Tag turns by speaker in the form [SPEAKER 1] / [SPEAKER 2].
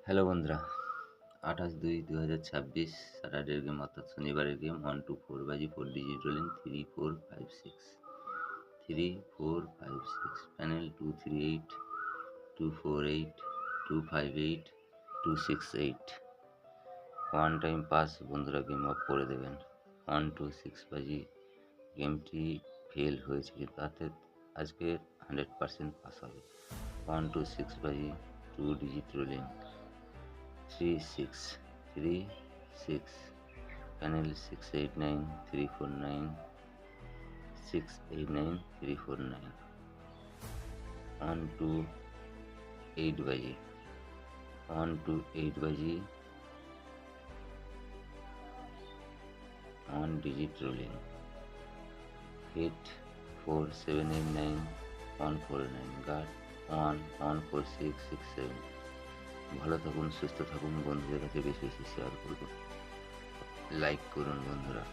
[SPEAKER 1] Hello বন্ধুরা, 28/2/2026 স্যাটারডের game অর্থাৎ শনিবারের গেম 1 to 4 বাজি 4 digit rolling 3 4 5 6 3 4 5 6 panel 238 248 258 268 one time pass. বন্ধুরা গেম অফ করে দেবেন। 1 to 6 বাজি গেমটি ফেল হয়েছে, তাতে আজকে 100% পাস হবে। 1 to 6 বাজি 2 ডিজিট রোলিং 3 6 3 6 প্যানেল 689 349 689 349 1 to 8 বাজি 1 to 8 বাজি 1 ডিজিট রোলিং 8 4 7 8 9 149 গার্ড 1 1 4 6 6 7। ভালো থাকুন, সুস্থ থাকুন, বন্ধুদের কাছে বেশি বেশি শেয়ার করুন, লাইক করুন বন্ধুরা।